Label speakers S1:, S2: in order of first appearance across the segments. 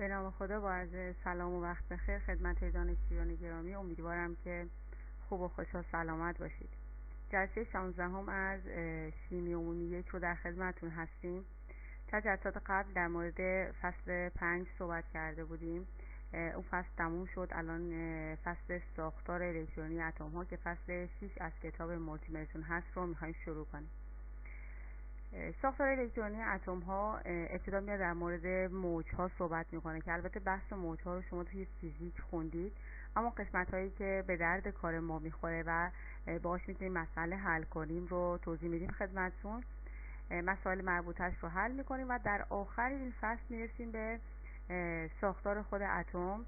S1: به نام خدا. با عرض سلام و وقت بخیر خدمت دانشجویان گرامی. امیدوارم که خوب و خوش و سلامت باشید. جلسه 16 از شیمی عمومی 1 رو در خدمتتون هستیم. تا جلسات قبل در مورد فصل 5 صحبت کرده بودیم. اون فصل تموم شد. الان فصل ساختار الکترونی اتم ها که فصل 6 از کتاب مولتیمرتون هست رو میخوایم شروع کنیم. ساختار الکترونی اتم ها ابتدا میاد در مورد موج ها صحبت میکنه که البته بحث موج ها رو شما توی فیزیک خوندید، اما قسمت هایی که به درد کار ما میخوره و باهاش میتونیم مسئله حل کنیم رو توضیح میدیم خدمتتون. مسائل مربوطش رو حل میکنیم و در آخر این فصل میرسیم به ساختار خود اتم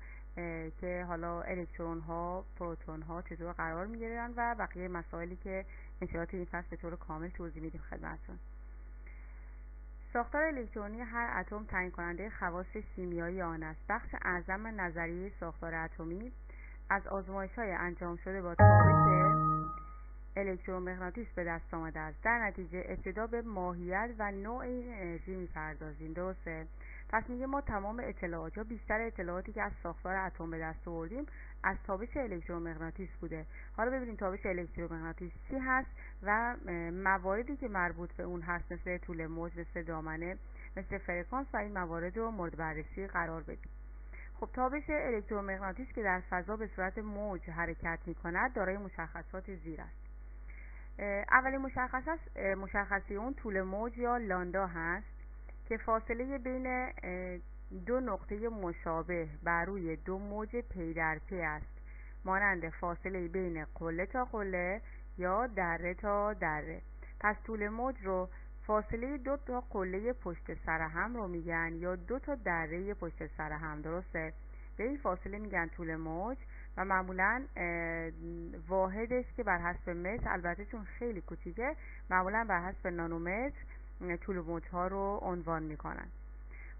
S1: که حالا الکترون ها، پروتون ها چطور قرار میگیرن و بقیه مسائلی که انشاءالله این فصل به طور کامل توضیح میدیم خدمتتون. ساختار الکترونی هر اتم تعیین کننده خواص شیمیایی آن است. بخش اعظم نظریه ساختار اتمی از آزمایش‌های انجام شده با تابش الکترومغناطیس به دست آمده است. در نتیجه ابتدا به ماهیت و نوع این انرژی می‌پردازیم. درسته؟ پس میگه ما تمام اطلاعات یا بیشتر اطلاعاتی که از ساختار اتم به دست آوردیم از تابش الکترومغناطیس بوده. حالا ببینیم تابش الکترومغناطیس چی هست و مواردی که مربوط به اون هست، مثل طول موج، مثل دامنه، مثل فرکانس، و این موارد رو مورد بررسی قرار بدیم. خب تابش الکترومغناطیس که در فضا به صورت موج حرکت می‌کند دارای مشخصات زیر است. اولین مشخصه اون طول موج یا لامدا هست که فاصله بین دو نقطه مشابه بر روی دو موج پی در پی است، مانند فاصله بین قله تا قله یا دره تا دره. پس طول موج رو فاصله دو تا قله پشت سر هم رو میگن یا دو تا دره پشت سر هم. درسته؟ به این فاصله میگن طول موج و معمولا واحدش که بر حسب متر، البته چون خیلی کوچیکه معمولا بر حسب نانومتر طول موج ها رو عنوان میکنن.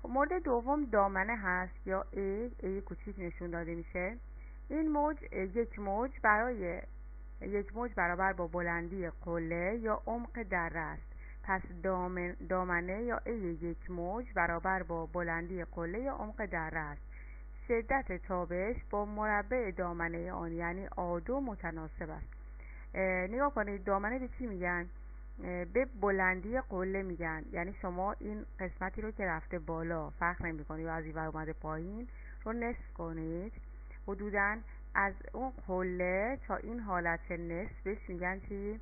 S1: خب مورد دوم دامنه هست یا ای کوچیک نشون داده میشه. این موج یک موج برابر با بلندی قله یا عمق دره است. پس دامنه یا ای یک موج برابر با بلندی قله یا عمق دره است. شدت تابش با مربع دامنه آن یعنی آ2 متناسب است. نگاه کنید، دامنه به چی میگن؟ به بلندی قله میگن. یعنی شما این قسمتی رو که رفته بالا فرق نمی‌کنه یا از این ور اومده پایین رو نصف کنید، حدوداً از اون قله تا این حالت نصفش میگن چی؟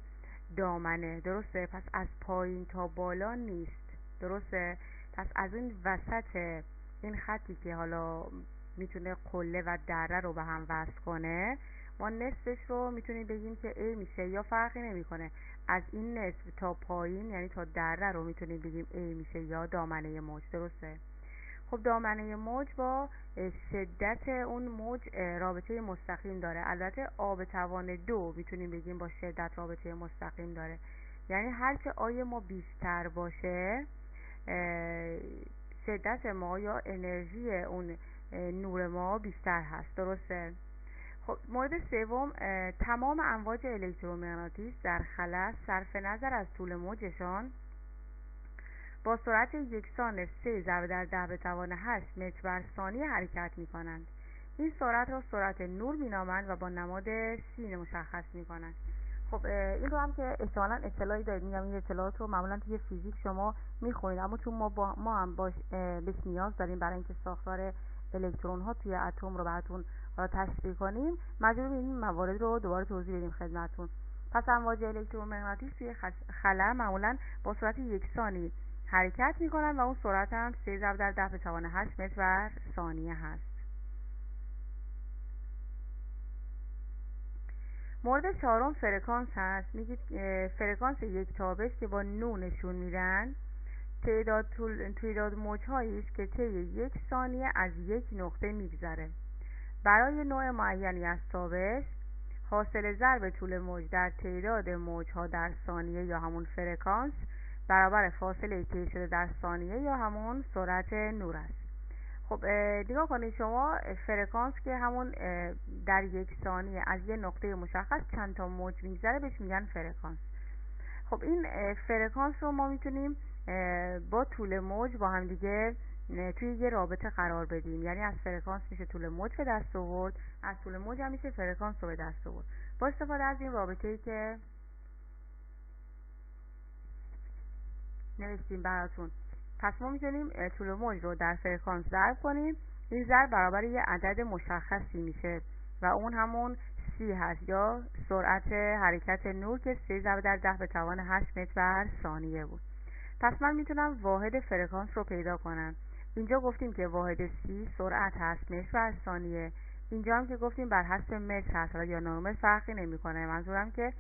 S1: دامنه. درسته؟ پس از پایین تا بالا نیست. درسته؟ پس از این وسط این خطی که حالا میتونه قله و دره رو به هم وصل کنه، ما نصفش رو میتونیم بگیم که A میشه یا فرقی نمیکنه. از این نصف تا پایین یعنی تا دره رو میتونیم بگیم A میشه یا دامنه موج. درسته؟ خب دامنه موج با شدت اون موج رابطه مستقیم داره. البته آب توان 2 میتونیم بگیم با شدت رابطه مستقیم داره. یعنی هر که آی ما بیشتر باشه شدت ما یا انرژی اون نور ما بیشتر هست. درسته؟ خب مورد سوم تمام امواج الکترومغناطیس در خلا صرف نظر از طول موجشان با سرعت یکسان 3×10⁸ متر بر ثانیه حرکت می کنند. این سرعت را سرعت نور می نامند و با نماد س مشخص می کنند. خب این رو هم که احتمالاً اطلاعی دارید، میگم این اطلاعات رو معمولاً توی فیزیک شما میخونید، اما چون ما هم بهش نیاز داریم برای اینکه ساختار الکترون ها توی اتم رو براتون تشریح کنیم، مجبوریم این موارد رو دوباره توضیح بدیم خدمتتون. پس امواج الکترومغناطیس توی خلا معمولاً با سرعت یکسانی حرکت میکنن و اون سرعت هم 3×10⁸ متر بر ثانیه هست. مورد چهارم فرکانس هست. میگید فرکانس یک تابش که با نو نشون میدن تعداد موج‌هایی است که طی یک ثانیه از یک نقطه میگذره. برای نوع معینی از تابش حاصل ضرب طول موج در تعداد موج‌ها در ثانیه یا همون فرکانس برابر فاصله طی شده در ثانیه یا همون سرعت نور است. خب نگاه کنید شما، فرکانس که همون در یک ثانیه از یه نقطه مشخص چند تا موج میگذره بهش میگن فرکانس. خب این فرکانس رو ما میتونیم با طول موج با هم دیگه توی یه رابطه قرار بدیم، یعنی از فرکانس میشه طول موج به دست آورد، از طول موج هم میشه فرکانس رو به دست آورد با استفاده از این رابطه‌ای که نوشتیم براتون. پس ما میتونیم طول موج رو در فرکانس ضرب کنیم، این ضرب برابر یه عدد مشخصی میشه و اون همون c هست یا سرعت حرکت نور که 3×10⁸ متر بر ثانیه بود. پس من میتونم واحد فرکانس رو پیدا کنم. اینجا گفتیم که واحد c سرعت هست متر بر ثانیه، اینجا هم که گفتیم بر حسب متر هست یا نانومتر فرقی نمیکنه، منظورم که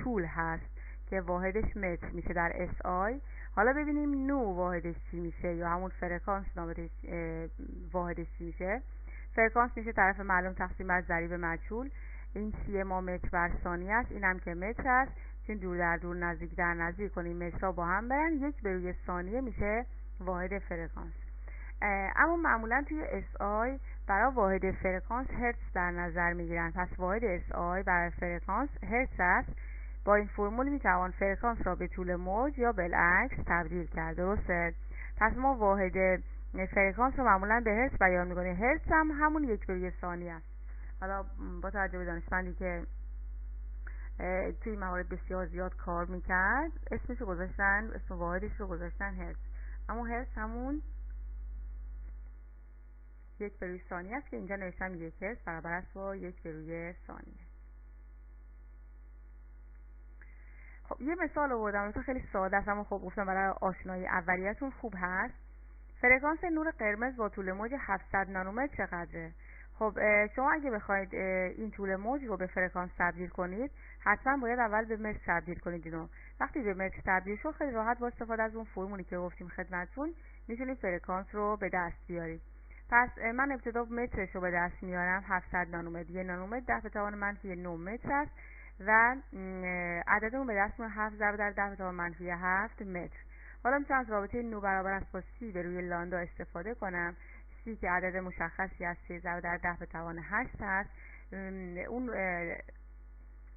S1: طول هست که واحدش متر میشه در SI. حالا ببینیم نو واحدش چی میشه یا همون فرکانس واحدش چی میشه. فرکانس میشه طرف معلوم تقسیم بر ضریب مجهول، این سی ما متر بر ثانیه است، اینم که متر است، چون دور در دور نزدیک در نزدیک کنیم مترها با هم برن، 1/روی ثانیه میشه واحد فرکانس. اما معمولا توی SI برای واحد فرکانس هرتز در نظر میگیرن، پس واحد SI برای فرکانس هرتز است. با این فرمول میتوان فرکانس را به طول موج یا بالعکس تبدیل کرد، درسته؟ پس ما واحد فرکانس رو معمولا به هرتز بیان میکنیم، هرتز هم همون 1/روی ثانیه است. حالا با توجه به دانشمندی که توی موارد بسیار زیاد کار میکرد اسمش رو گذاشتن، اسم واحدش رو گذاشتن هرتز، اما هرتز همون 1/روی ثانیه است که اینجا نوشتم 1 هرتز برابر است با 1/روی ثانیه. خب یه مثال آوردم، مثلا خیلی ساده است اما خب گفتم برای آشنایی اولیه‌تون خوب هست. فرکانس نور قرمز با طول موج 700 نانومتر چقدره؟ خب شما اگه بخواید این طول موج رو به فرکانس تبدیل کنید حتما باید اول به متر تبدیل کنید اینو. وقتی به متر تبدیل شد خیلی راحت با استفاده از اون فرمولی که گفتیم خدمتتون میتونید فرکانس رو به دست بیارید. پس من ابتدا مترش رو به دست میارم، 700 نانومتر، 1 نانومتر 10⁻⁹ متر است و عددمون به دست میاد 7×10⁻⁷ متر. حالا میتونم از رابطه نو برابر است با سی به روی لامدا استفاده کنم. سی که عدد مشخصی از 3×10⁸ هست، اون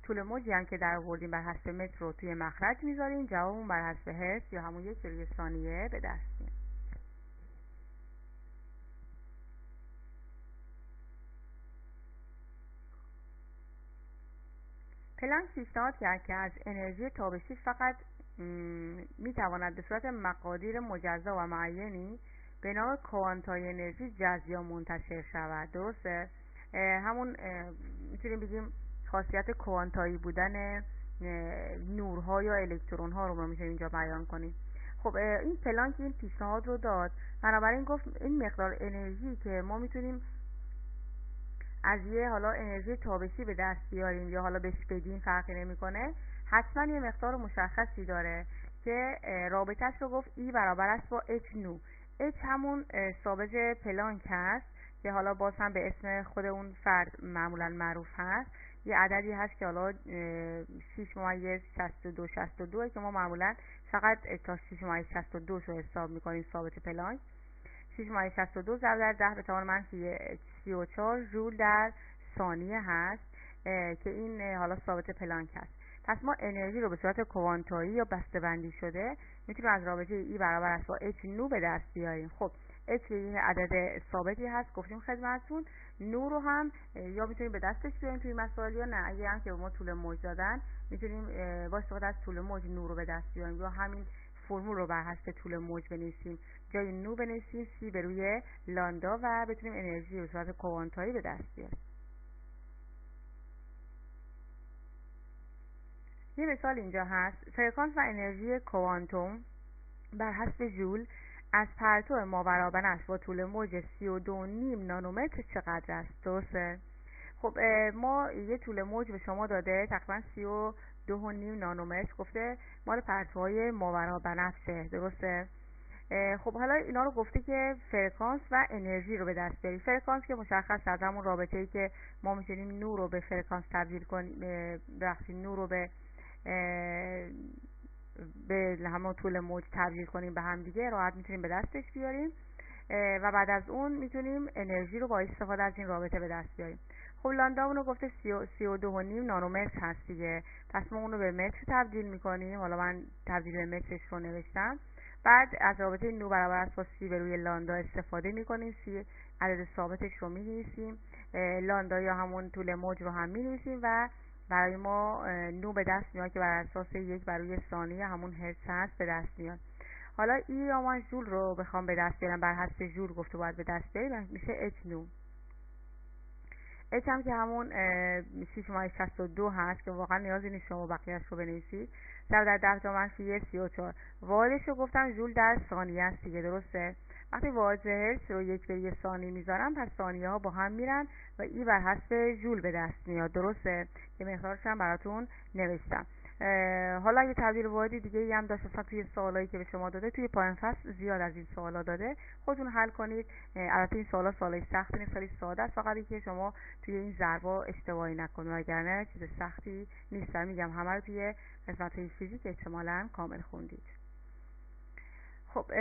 S1: طول موجی هم که در آوردیم بر حسب متر رو توی مخرج میذاریم، جوابمون بر حسب هرتز یا همون 1/روی ثانیه به دست میاد. پلانک پیشنهاد کرد که از انرژی تابشی فقط میتواند به صورت مقادیر مجزا و معینی به نام کوانتای انرژی جزئی منتشر شود، درسته؟ همون میتونیم بگیم خاصیت کوانتایی بودن نورها یا الکترونها رو ما میتونیم اینجا بیان کنیم. خب این پلانک این پیشنهاد رو داد، بنابراین گفت این مقدار انرژی که ما میتونیم از یه حالا انرژی تابشی به دست بیاریم یا حالا بهش بدیم فرقی نمیکنه، حتما یه مقدار مشخصی داره که رابطه‌اش رو گفت E برابر است با H نو. H همون ثابت پلانک هست که حالا باز هم به اسم خود اون فرد معمولا معروف هست، یه عددی هست که حالا 6.62 که ما معمولا فقط تا 6.62 رو حساب میکنیم ثابت پلانک. 6.62 ضرب در 10⁻34 ژول در ثانیه هست که این حالا ثابت پلانک هست. پس ما انرژی رو به صورت کوانتایی یا بسته‌بندی شده میتونیم از رابطه E برابر است با H نو به دست بیاریم. خب H یه عدد ثابتی هست گفتیم خدمتتون، نو رو هم یا میتونیم به دستش بیاریم توی مسائل یا نه، اگه هم که به ما طول موج دادن میتونیم با استفاده از طول موج نو رو به دست بیاریم یا همین فرمول رو بر حسب طول موج بنویسیم، جای نو بنویسیم سی به روی لامدا و بتونیم انرژی به صورت کوانتایی به دست بیاریم. یه مثال اینجا هست، فرکانس و انرژی کوانتوم بر حسب ژول از پرتو ماورابنفش با طول موج 32.5 نانومتر چقدر است، درسته؟ خب ما یه طول موج به شما داده تقریبا 32.5 نانومتر، گفته مال پرتوهای ماورابنفشه، درسته؟ خب حالا اینا رو گفته که فرکانس و انرژی رو به دست بیاریم. فرکانس که مشخص از همون رابطه‌ای که ما میتونیم نور رو به فرکانس تبدیل کنیم، نور رو به همون طول موج تبدیل کنیم به هم دیگه، راحت میتونیم به دستش بیاریم و بعد از اون میتونیم انرژی رو با استفاده از این رابطه به دست بیاریم. خب لامدا اونو گفته 32.5 نانومتر هست دیگه، پس ما اونو به متر تبدیل میکنیم، حالا من تبدیل به مترش رو نوشتم، بعد از رابطه نو برابر است با سی به روی لاندا استفاده میکنیم. سی عدد ثابتش رو می‌نویسیم، لاندا یا همون طول موج رو هم می‌نویسیم و برای ما نو به دست میاد که بر اساس 1 بر روی ثانیه همون هرتز هست به دست میاد. حالا ای یا من ژول رو بخوام به دست بیارم، بر حسب ژول گفته باید به دست بیاریم، میشه اچ نو. اچ هم که همون 6.62 هست که واقعا نیازی نیست شما بقیه‌اش رو بنویسید. ضرب در 10 تا منفی 34. واحدش رو گفتم ژول در ثانیه است دیگه، درسته؟ وقتی واحد هرتز رو 1 به ثانیه میذارم، پس ثانیه ها با هم میرن و ای بر حسب ژول به دست میاد، درسته؟ که مقدارش هم براتون نوشتم. حالا اگه تبدیل واحدی دیگه ای هم داشت اصلا توی سوالایی که به شما داده، توی پایان فصل زیاد از این سوالا داده، خودتون حل کنید. البته این سوالا سوالای سختی نیست، خیلی ساده است، فقط اینکه شما توی این ضربا اشتباهی نکنید، وگرنه چیز سختی نیست. میگم همه رو توی قسمت‌های فیزیک احتمالاً کامل خوندید. خب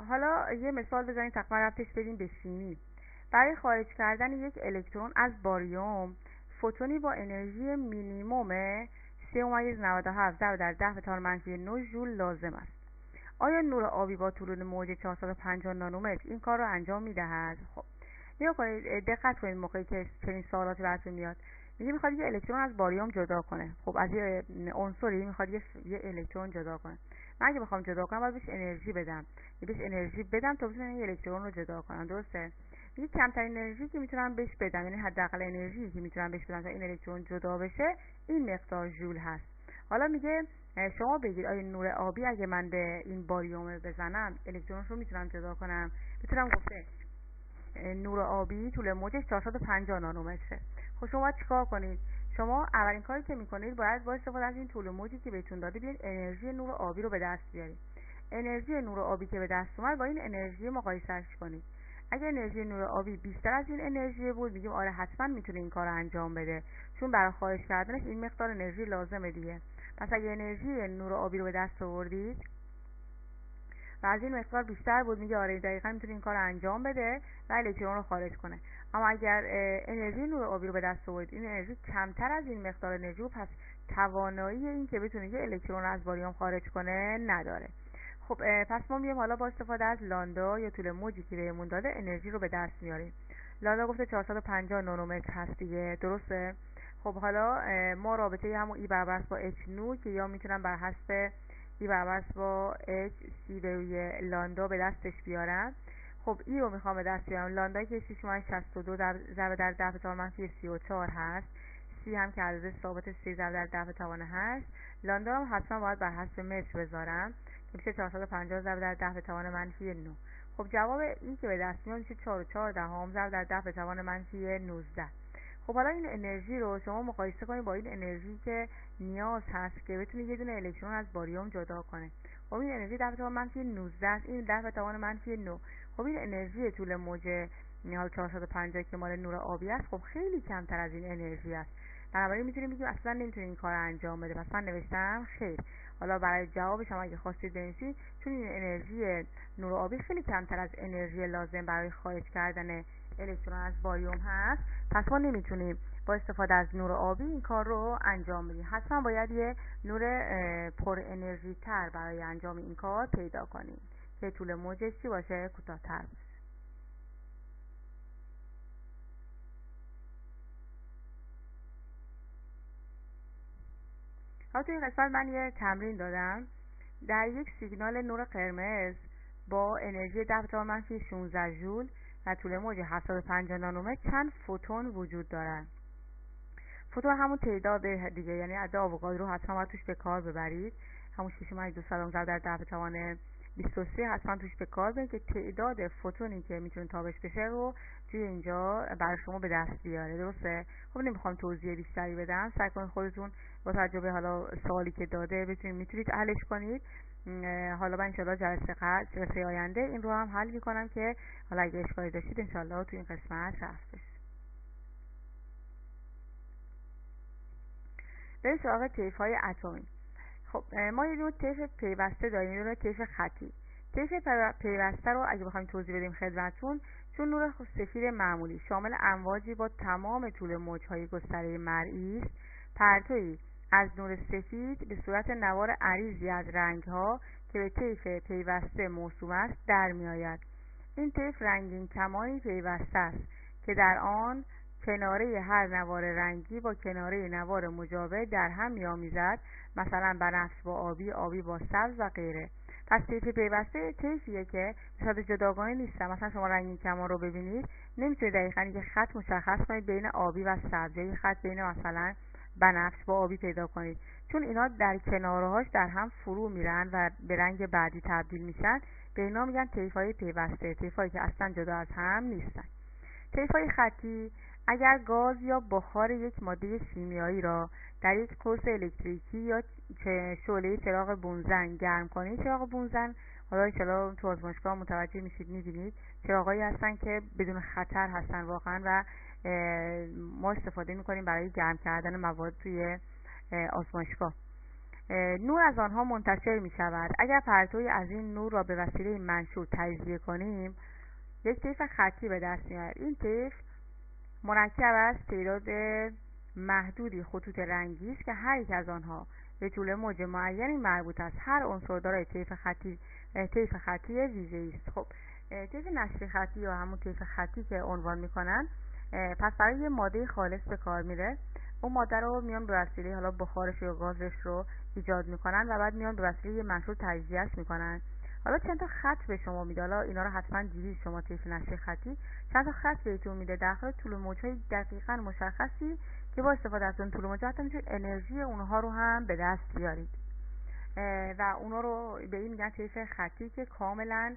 S1: حالا یه مثال بزنید تقریبا ربطش بدیم به شیمی. برای خارج کردن یک الکترون از باریوم، فوتونی با انرژی مینیموم 3.97 ضرب در 10 به توان منفی 9 ژول لازم است. آیا نور آبی با طول موج 450 نانومتر این کار رو انجام می‌دهد؟ خب نگاه کنید، دقت کنید موقعی که چنین سوالاتی براتون میاد. میخواد یه الکترون از باریوم جدا کنه. خب از یه عنصری میخواد یه الکترون جدا کنه. من اگه بخوام جدا کنم باید بهش انرژی بدم. بهش انرژی بدم تا بتونم یه الکترون رو جدا کنم، درسته؟ میگه کمترین انرژی که میتونم بهش بدم، یعنی حداقل انرژی که میتونم بهش بدم تا این الکترون جدا بشه، این مقدار ژول هست. حالا میگه شما بگید آیا نور آبی اگه من به این باریوم بزنم الکترونش رو میتونم جدا کنم؟ میتونم. گفته نور آبی طول موجش 450 نانومتره. خب شما باید چیکار کنید؟ شما اولین کاری که میکنید باید با استفاده از این طول موجی که بهتون داده بیاید انرژی نور آبی رو به دست بیارید. انرژی نور آبی که به دست اومد با این انرژی مقایسهش کنید. اگه انرژی نور آبی بیشتر از این انرژی بود، میگیم آره حتما میتونه این کار رو انجام بده، چون برای خارج کردنش این مقدار انرژی لازمه دیگه. پس اگه انرژی نور آبی رو به دست آوردید و از این مقدار بیشتر بود، میگه آره دقیقاً میتونه این کار رو انجام بده و الکترون رو خارج کنه. اما اگر انرژی نور آبی رو به دست آورید، این انرژی کمتر از این مقدار انرژی و پس توانایی این که بتونه یه الکترون از باریوم خارج کنه نداره. خب پس ما میایم حالا با استفاده از لاندا یا طول موجی که بهمون داده انرژی رو به دست میاریم. لاندا گفته 450 نانومتر هست دیگه، درسته؟ خب حالا ما رابطه همون ای برابر است با اچ نو که یا میتونم بر حسب ای برابر است با اچ سی به روی لاندا به دستش بیارم. خب ای رو میخوام به دست بیارم. لاندا که 6.62 ضرب در 10 به توان منفی 34 هست. سی هم که عدد ثابت 3 ضرب در 10 به توان 8. لاندا هم حتما باید بر حسب متر بذارم که میشه 450 ضرب در 10 به توان منفی 9. خب جواب ای که به دست میاد میشه 4.4 ضرب در 10 به توان منفی 19. خب حالا این انرژی رو شما مقایسه کنید با این انرژی که نیاز هست که بتونه یه دونه الکترون از باریوم جدا کنه. خب این انرژی 10 به توان منفی 19 است، این 10 به توان منفی 9. خب این انرژی طول موج 450 که مال نور آبی است، خب خیلی کمتر از این انرژی است. بنابراین میتونیم بگیم اصلا نمیتونه این کار انجام بده. پس من نوشتم خیر. حالا برای جوابش هم اگه خواستید بنویسید، چون این انرژی نور آبی خیلی کمتر از انرژی لازم برای خارج کردن الکترون از باریوم هست، پس ما نمیتونیم با استفاده از نور آبی این کار رو انجام بدیم. حتما باید یه نور پر انرژی تر برای انجام این کار پیدا کنیم که طول موجش چی باشه؟ کوتاه‌تر باشه. حالا توی این قسمت من یه تمرین دادم. در یک سیگنال نور قرمز با انرژی 10 به توان منفی 16 ژول و طول موج 750 نانومتر چند فوتون وجود دارند. فوتون همون تعداد دیگه، یعنی عدد آووگادرو حتما باید توش به کار ببرید. همون 6.2 ضرب در 10 به توان 23 حتما توش به کار ببرید که تعداد فوتونی که میتونه تابش بشه رو توی اینجا برای شما به دست بیاره، درسته؟ خب نمیخوام توضیح بیشتری بدم، سعی کنید خودتون با توجه به حالا سوالی که داده میتونید حلش کنید. حالا من انشالله جلسه آینده این رو هم حل میکنم که حالا اگه اشکالی داشتید انشالله تو این قسمت رفت بشه. بریم سراغ طیف‌های اتمی. خب ما یه دونه طیف پیوسته داریم، یه دونه طیف خطی. طیف پیوسته رو اگه بخوایم توضیح بدیم خدمتتون، چون نور سفید معمولی شامل امواجی با تمام طول موج‌های گستره مرئی است، پرتویی از نور سفید به صورت نوار عریضی از رنگ‌ها که به طیف پیوسته موسوم است در می آید. این طیف رنگین کمانی پیوسته است که در آن کناره هر نوار رنگی با کناره نوار مجاور در هم می‌آمیزد، مثلا بنفش با آبی، آبی با سبز و غیره. پس طیف پیوسته طیفیه که به صورت جداگانه نیستن. مثلا شما رنگین کمان رو ببینید، نمیتونید دقیقاً یه خط مشخص کنید بین آبی و سبز، یا یه خط بین مثلا بنفش با آبی پیدا کنید، چون اینا در کناره‌هاش در هم فرو میرن و به رنگ بعدی تبدیل میشن. به اینا میگن طیف‌های پیوسته، طیف‌هایی که اصلا جدا از هم نیستن. طیف‌های خطی اگر گاز یا بخار یک ماده شیمیایی را در یک قرص الکتریکی یا شعله چراغ بونزن گرم کنید، چراغ بونزن حالا ان تو آزمایشگاه متوجه میشید، میبینید چراغایی هستن که بدون خطر هستن واقعا و ما استفاده میکنیم برای گرم کردن مواد توی آزمایشگاه. نور از آنها منتشر می شود. اگر پرتوی از این نور را به وسیله منشور تجزیه کنیم، یک طیف خطی به دست می‌آید. این طیف مرکب از تعداد محدودی خطوط رنگی است که هر یک از آنها به طول موج معینی مربوط است. هر عنصر دارای طیف خطی ویژه‌ای است. خب طیف نشری خطی یا همون طیف خطی که عنوان می‌کنن، پس برای یه ماده خالص به کار میره. اون ماده رو میان به وسیله حالا بخارش یا گازش رو ایجاد میکنن و بعد میان به وسیله یه منشور تجزیهش میکنن. حالا چند تا خط به شما میده، حالا اینا رو حتما دیدید شما طیف نشری خطی. چند تا خط بهتون میده داخل طول موج‌های دقیقاً مشخصی که با استفاده از اون طول موج حتی میتونید انرژی اونها رو هم به دست بیارید و اونا رو به این میگن طیف خطی که کاملا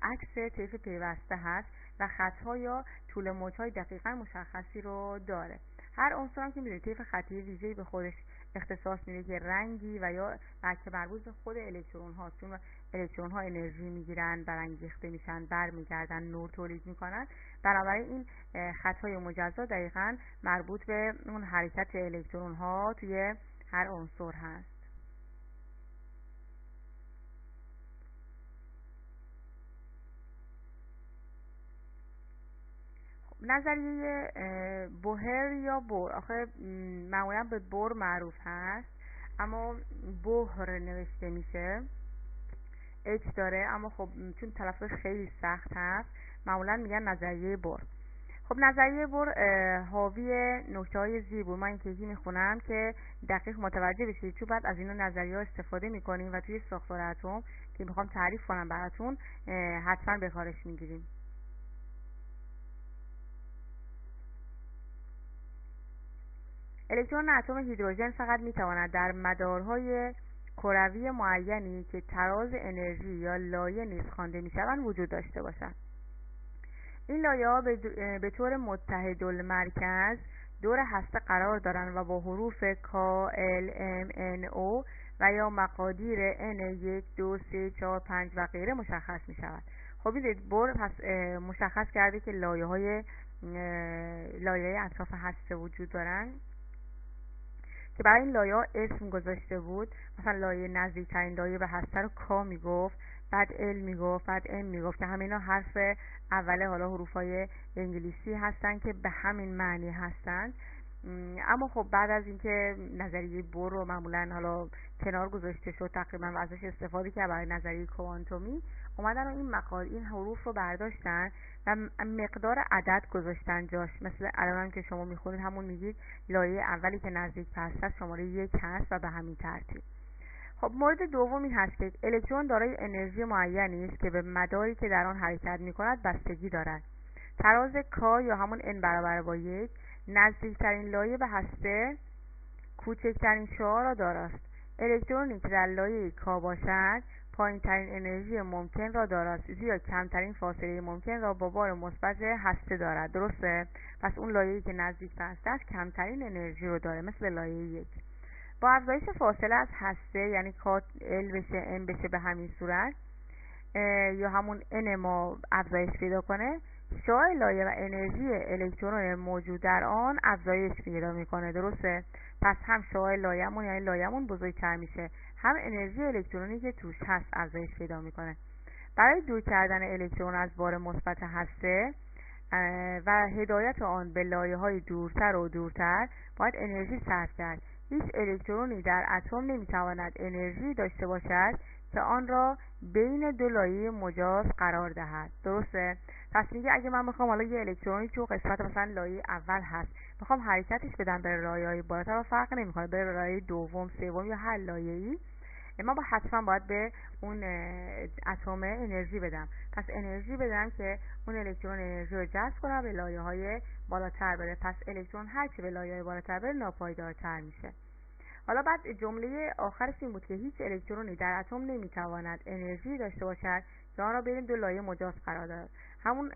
S1: عکس طیف پیوسته هست و خط‌ها یا طول موج‌های دقیقاً مشخصی رو داره. هر عنصر هم که میدونید طیف خطی ویژه‌ای به خودش اختصاص میده که رنگی و یا بلکه مربوط به خود الکترون هاست، چون الکترون ها انرژی میگیرن، برانگیخته میشن، برمیگردن، نور تولید میکنن. بنابراین این خط‌های مجزا دقیقاً مربوط به اون حرکت الکترون ها توی هر عنصر هست. نظریه بوهر یا بور، آخه معمولا به بور معروف هست اما بوهر نوشته میشه، H داره اما خب چون تلفظش خیلی سخت هست معمولا میگن نظریه بور. خب نظریه بور حاوی نکته‌های زیر بود. من این که میخونم که دقیق متوجه بشید، چون بعد از این نظریه‌ها استفاده میکنیم و توی ساختار اتم که میخوام تعریف کنم براتون حتما به کارش میگیریم. الکترون اتم هیدروژن فقط میتواند در مدارهای کروی معینی که تراز انرژی یا لایه نیز خوانده میشوند وجود داشته باشد. این لایه‌ها به طور متحدالمرکز دور هسته قرار دارند و با حروف K, L, M, N, O و یا مقادیر N 1, 2, 3, 4, 5 و غیره مشخص می شود. خب این بور پس مشخص کرده که لایه اطراف هسته وجود دارند که برای این لایه ها اسم گذاشته بود. مثلا لایه نزدیکترین لایه به هسته رو K میگفت، بعد L میگفت، بعد M میگفت که همینا حرف اوله حالا حروفای انگلیسی هستن که به همین معنی هستن. اما خب بعد از اینکه نظریه بور رو معمولا حالا کنار گذاشته شد تقریبا و ازش استفاده کرد برای نظریه کوانتومی، اومدن و این حروف رو برداشتن و مقدار عدد گذاشتن جاش. مثل الان که شما میخونید همون میگید لایه اولی که نزدیک هست شماره 1 هست و به همین ترتیب. خب مورد دوم این هست که الکترون دارای انرژی معینی است که به مداری که در آن حرکت می‌کند بستگی دارد. تراز K یا همون N برابر با 1 نزدیکترین لایه به هسته کوچکترین شعاع را دارد. الکترونی که در لایه K باشد پایین‌ترین انرژی ممکن را دارد، زیرا کمترین فاصله ممکن را با بار مثبت هسته دارد. درسته؟ پس اون لایه‌ای که نزدیک به هسته است کمترین انرژی رو داره، مثل لایه 1. با افزایش فاصله از هسته یعنی K L بشه M بشه به همین صورت یا همون N ما افزایش پیدا کنه، شعاع لایه و انرژی الکترون موجود در آن افزایش پیدا میکنه. درسته؟ پس هم شعاع لایه‌مون یعنی لایه‌مون بزرگتر میشه، هم انرژی الکترونی که توش هست افزایش پیدا میکنه. برای دور کردن الکترون از بار مثبت هسته و هدایت آن به لایه‌های دورتر و دورتر باید انرژی صرف کرد. هیچ الکترونی در اتم نمیتواند انرژی داشته باشد که آن را بین دو لایه مجاز قرار دهد. درسته؟ پس میگه اگه من بخوام حالا یه الکترونی تو قسمت مثلا لایه اول هست بخوام حرکتش بدم بره لایه‌های بالاتر و فرق نمیکنه بره لایه دوم، سوم یا هر لایه‌ای، ما حتما باید به اون اتم انرژی بدم. پس انرژی بدم که اون الکترون انرژی رو جذب کنه به لایه‌های بالاتر بره. پس الکترون هر چی به لایه‌های بالاتر بره ناپایدارتر میشه. حالا بعد جمله آخرش این بود که هیچ الکترونی در اتم نمیتواند انرژی داشته باشد که آن را بین دو لایه مجاز قرار دهد. همون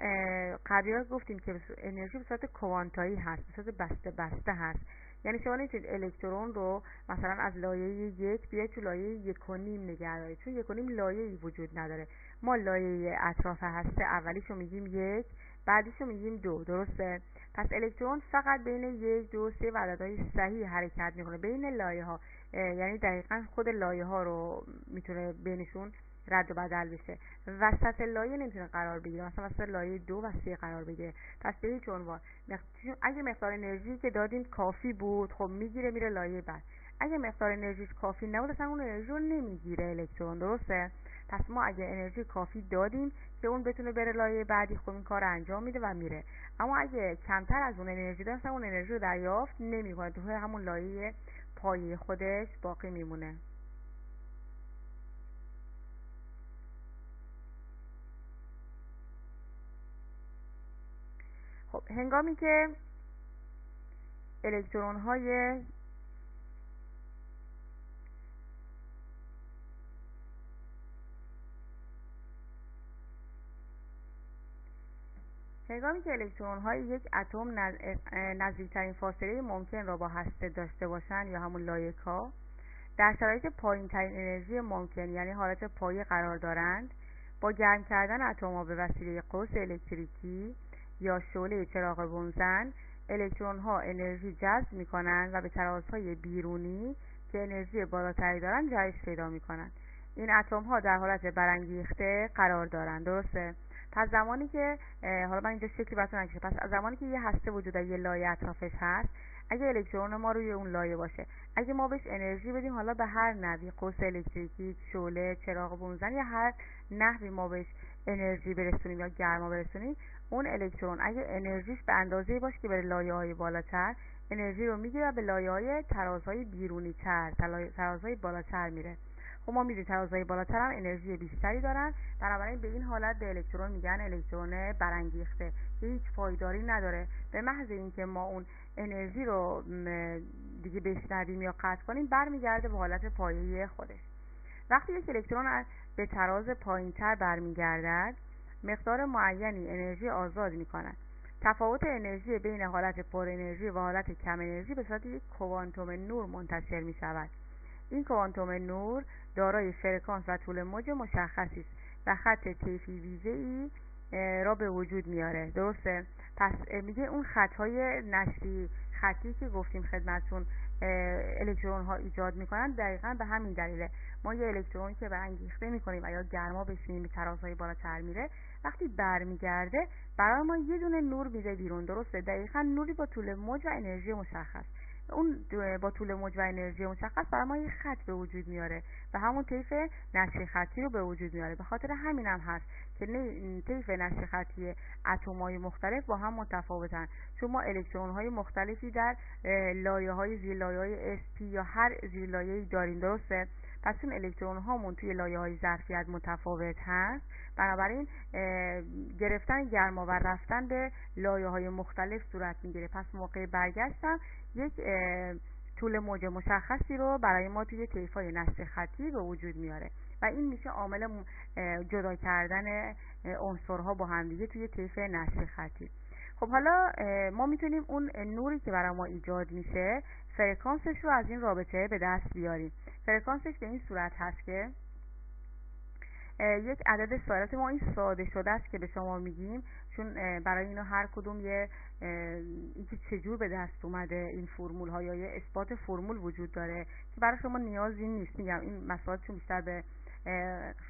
S1: قبلا گفتیم که انرژی به صورت کوانتایی هست، به صورت بسته بسته هست. یعنی شما نمیتونید الکترون رو مثلا از لایه 1 بیاید تو لایه 1.5 نگه دارید، چون 1.5 لایه‌ای وجود نداره. ما لایه اطراف هسته اولیشو میگیم 1، بعدیشو میگیم 2. درسته؟ پس الکترون فقط بین 1، 2، 3 و عددهای صحیح حرکت میکنه بین لایه ها، یعنی دقیقا خود لایه ها رو میتونه بینشون رد و بدل بشه. وسط لایه نمیتونه قرار بگیره، مثلا وسط لایه 2 و 3 قرار بگیره. پس به هیچ عنوان اگه مقدار انرژی که دادیم کافی بود خب میگیره میره لایه بعد. اگه مقدار انرژیش کافی نبود اصلا اون انرژی رو نمیگیره الکترون. درسته؟ پس ما اگه انرژی کافی دادیم که اون بتونه بره لایه بعدی خب این کار انجام میده و میره. اما اگه کمتر از اون انرژی داشت اون انرژی رو دریافت نمیکنه، تو همون لایه پایه خودش باقی میمونه. خب هنگامی که الکترون های یک اتم نزدیکترین فاصله ممکن را با هسته داشته باشند یا همون لایه کا در شرایط پایین ترین انرژی ممکن یعنی حالت پایه قرار دارند، با گرم کردن اتم‌ها به وسیله قوس الکتریکی یا شعله چراغ بنزن الکترون ها انرژی جذب می کنند و به ترازهای بیرونی که انرژی بالاتری دارند جهش پیدا می کنند. این اتم ها در حالت برانگیخته قرار دارند. درسته؟ پس زمانی که حالا من اینجا شکلی براتون نکشم، پس از زمانی که یه هسته وجود داره، یه لایه اطرافش هست، اگه الکترون ما روی اون لایه باشه، اگه ما بهش انرژی بدیم، حالا به هر نحوی، قوس الکتریکی، شعله، چراغ بنزن یا هر نحوی ما بهش انرژی برسونیم یا گرما برسونیم، اون الکترون اگه انرژیش به اندازه‌ای باشه که بره لایه‌های بالاتر، انرژی رو میگیره و به لایه‌های ترازهای بیرونی تر، ترازهای بالاتر میره. خب ما میدونیم ترازهای بالاتر هم انرژی بیشتری دارن، بنابراین به این حالت به الکترون میگن الکترون برانگیخته که هیچ پایداری نداره. به محض اینکه ما اون انرژی رو دیگه بشنویم یا قطع کنیم برمیگرده به حالت پایه‌ای خودش. وقتی یک الکترون به تراز پایینتر برمیگردد مقدار معینی انرژی آزاد می‌کند. تفاوت انرژی بین حالت پر انرژی و حالت کم انرژی به صورت یک کوانتوم نور منتشر می‌شود. این کوانتوم نور دارای فرکانس و طول موج مشخصی است و خط طیفی ویژه‌ای را به وجود میاره. درسته؟ پس میگه اون خطهای نشری خطی که گفتیم خدمتتون الکترون ها ایجاد میکنن دقیقاً به همین دلیله. ما یه الکترون که برانگیخته میکنیم و یا گرما بشینیم به ترازهای بالاتر میره، وقتی برمیگرده برای ما یه دونه نور میده بیرون. درسته؟ دقیقاً نوری با طول موج و انرژی مشخص. اون با طول موج و انرژی مشخص برای ما یه خط به وجود میاره و همون طیف نشری خطی رو به وجود میاره. به خاطر همین هم هست که طیف نشری خطی اتم‌های مختلف با هم متفاوتن، چون ما الکترون‌های مختلفی در لایه‌های زیر لایه‌های sp یا هر زیر لایه‌ای داریم. درسته؟ پس چون الکترون هامون توی لایه‌های ظرفیت متفاوت هست، بنابراین گرفتن گرما و رفتن به لایه‌های مختلف صورت میگیره. پس موقع برگشتن یک طول موج مشخصی رو برای ما توی طیف‌های نشری خطی به وجود میاره و این میشه عامل جدا کردن عنصرها با هم دیگه توی طیف نشری خطی. خب حالا ما میتونیم اون نوری که برای ما ایجاد میشه فرکانسش رو از این رابطه به دست بیاریم. فرکانسش به این صورت هست که یک عدد ساده، ما این ساده شده است که به شما میگیم، چون برای اینا هر کدوم یه اینکه چجور به دست اومده این فرمول ها یا یه اثبات فرمول وجود داره که برای شما نیازی نیست. میگم این مسائل چون بیشتر به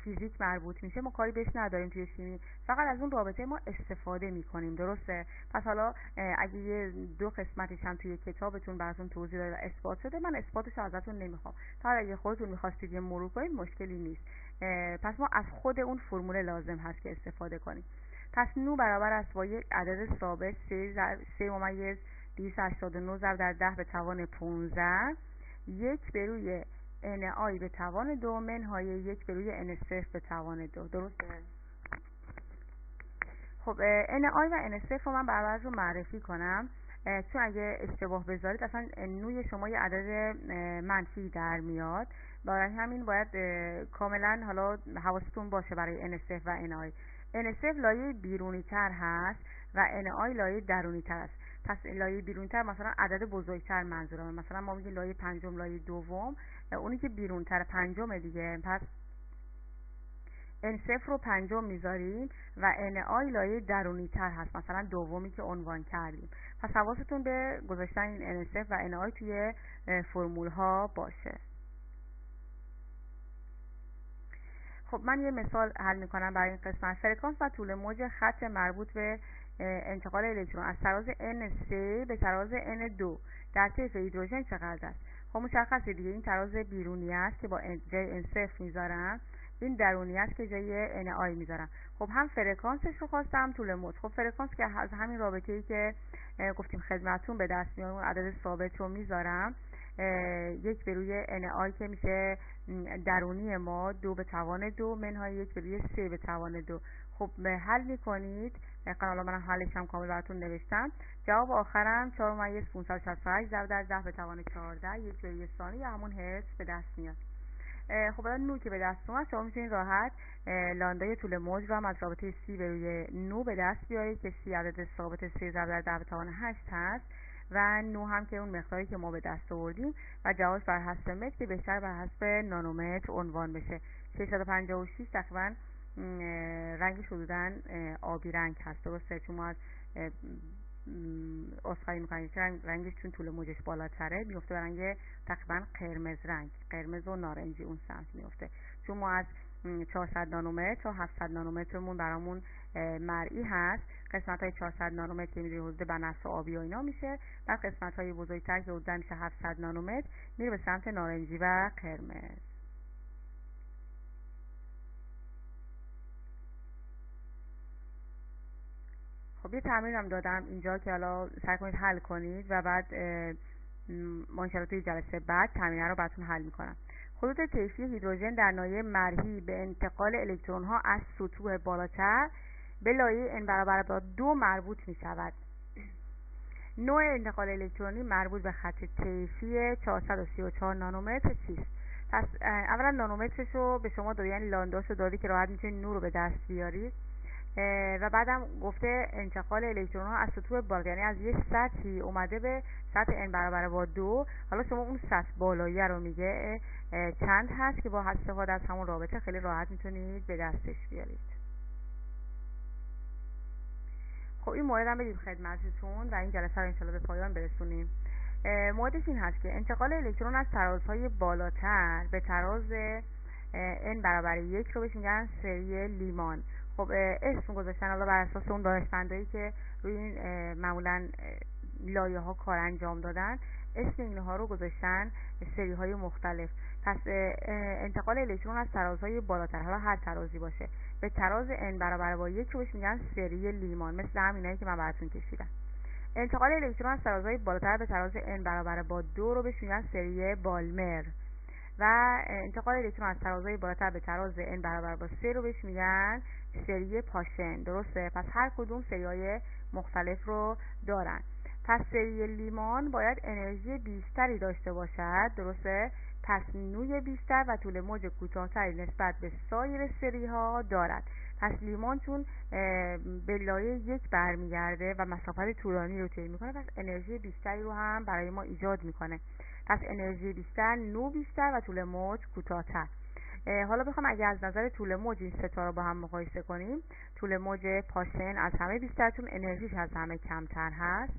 S1: فیزیک مربوط میشه ما کاری بهش نداریم توی شیمی، فقط از اون رابطه ما استفاده میکنیم. درسته؟ پس حالا اگه یه دو قسمتش هم توی کتابتون براتون توضیح داده و اثبات شده، من اثباتش ازتون نمیخوام، فقط اگه خودتون میخواستید یه مرور کنید مشکلی نیست. پس ما از خود اون فرمول لازم هست که استفاده کنیم. پس نو برابر است با یک عدد ثابت 3/289 ضرب در 10 به توان 15 1 به روی NI به توان 2 منهای 1 به روی N0 به توان 2. درسته؟ خب NI و N0 رو من براتون معرفی کنم، چون اگه اشتباه بذارید اصلا نوی شما یه عدد منفی در میاد. برای همین باید کاملا حالا حواستون باشه برای N0 و NI. N0 لایه بیرونی تر هست و NI لایه درونی تر است. پس لایه بیرونی تر مثلا عدد بزرگتر منظورمه، مثلا ما میگیم لایه پنجم، لایه دوم، اونی که بیرون تر پنجم دیگه. پس N0 رو پنجم میذاریم و NI لایه درونی تر هست، مثلا دومی که عنوان کردیم. پس حواستون به گذاشتن این N0 و NI توی فرمول ها باشه. خب من یه مثال حل میکنم برای این قسمت. فرکانس و طول موج خط مربوط به انتقال الکترون از تراز N3 به تراز N2 در طیف هیدروژن چقدر است؟ خب مشخصه دیگه، این تراز بیرونی است که با جای N0 میذارم، این درونی است که جای NI میذارم. خب هم فرکانسش رو خواستم هم طول موج. خب فرکانس که از همین رابطه‌ای که گفتیم خدمتتون به دست میاد، اون عدد ثابت رو میذارم، 1 به روی NI که میشه درونی ما 2 به توان 2 منهای 1 به روی 3 به توان 2. خب حل میکنید، حالا منم حلش هم کامل براتون نوشتم. جواب آخرم 4/568 ضرب در 10 به توان 14 1 به روی ثانیه همون هرتز به دست میاد. خب الان نو که به دست اومد، شما میتونید راحت لاندای طول موج رو هم از رابطه سی به روی نو به دست بیارید که سی عدد ثابت 3 ضرب در 10 به توان 8 هست و نو هم که اون مقداری که ما به دست آوردیم و جوابش بر حسب متر که بهتر بر حسب نانومتر عنوان بشه. 656 تقریبا رنگش حدوداً آبی رنگ هست. درسته؟ چون ما از اصخایی میکنیم که رنگش چون طول موجش بالاتره میفته به رنگ تقریبا قرمز رنگ، قرمز و نارنجی اون سمت میفته. چون ما از 400 نانومتر تا 700 نانومترمون برامون مرئی هست. قسمت های 400 نانومتر که میره حدود بنفش و آبی و اینا میشه، بعد قسمت های بزرگتر که حدود میشه 700 نانومتر میره به سمت نارنجی و قرمز. خب یه تمرین هم دادم اینجا که حالا سعی کنید حل کنید و بعد ما انشاءالله توی جلسه بعد تمرین رو براتون حل میکنم. خطوط طیفی هیدروژن در ناحیه مرئی به انتقال الکترون ها از سطوح بالاتر به لایه n برابر با 2 مربوط می شود. نوع انتقال الکترونی مربوط به خط طیفی 434 نانومتر چیست؟ پس اولا نانومترش رو به شما داده، یعنی لانداشو داده که راحت میتونید نور رو به دست بیارید و بعدم گفته انتقال الکترون ها از سطوح بالا، یعنی از یه سطحی اومده به سطح n برابر با 2. حالا شما اون سطح بالایی رو میگه چند هست که با استفاده از همون رابطه خیلی راحت میتونید به دستش بیارید. خب این مورد هم بدیم خدمتتون و این جلسه رو انشالله به پایان برسونیم. موردش این هست که انتقال الکترون از ترازهای بالاتر به تراز n برابر 1 رو بهش میگن سری لیمان. خب اسم گذاشتن حالا بر اساس اون دانشمندایی که روی این معمولا لایه ها کار انجام دادن، اسم اینها رو گذاشتن سری های مختلف. پس انتقال الکترون از ترازهای بالاتر، حالا هر ترازی باشه، به تراز n برابر با 1 رو بهش میگن سری لیمان، مثل همینایی که من براتون کشیدم. انتقال الکترون از ترازهای بالاتر به تراز n برابر با 2 رو بهش میگن سری بالمر و انتقال الکترون از ترازهای بالاتر به تراز n برابر با 3 رو بهش میگن سری پاشن. درسته؟ پس هر کدوم سری‌های مختلف رو دارن. پس سری لیمان باید انرژی بیشتری داشته باشد. درسته؟ پس نوی بیشتر و طول موج کوتاه‌تری نسبت به سایر سری‌ها دارد. پس لیمان چون به لایه 1 برمیگرده و مسافت طولانی رو طی میکنه، پس انرژی بیشتری رو هم برای ما ایجاد میکنه. پس انرژی بیشتر، نو بیشتر و طول موج کوتاه‌تر. حالا بخوام اگه از نظر طول موج این سه تا رو با هم مقایسه کنیم، طول موج پاشن از همه بیشتر چون انرژیش از همه کمتر هست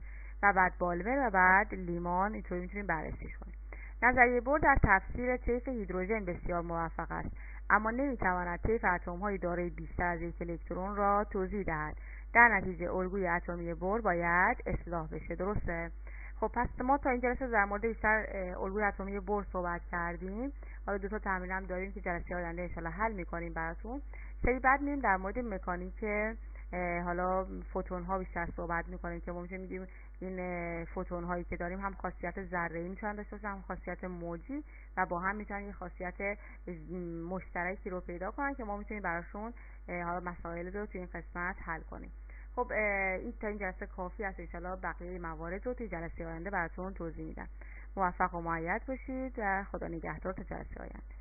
S1: و بعد بالمر و بعد لیمان. اینطوری میتونیم بررسیش کنیم. نظریه بور در تفسیر طیف هیدروژن بسیار موفق است، اما نمیتواند طیف اتم‌های دارای بیشتر از یک الکترون را توضیح دهد. در نتیجه الگوی اتمی بور باید اصلاح بشه. درسته؟ خب خب پس ما تا این جلسه در مورد بیشتر الگوی اتمی بور صحبت کردیم. حالا 2 تا تمرین هم داریم که جلسه آینده ان شاءالله حل می‌کنیم براتون. سری بعد میریم در مورد مکانیک حالا فوتون ها بیشتر صحبت می‌کنیم که ما می‌گیم این فوتون هایی که داریم هم خاصیت ذره‌ای میتونن داشته باشن، هم خاصیت موجی و با هم میتونن یه خاصیت مشترکی رو پیدا کنن که ما میتونیم براشون حالا مسائل رو توی این قسمت حل کنیم. خب این تا این جلسه کافی است. ان شاءالله بقیه موارد رو توی جلسه آینده براتون توضیح میدم. موفق و مؤید باشید و خدا نگهدار تا جلسه آینده.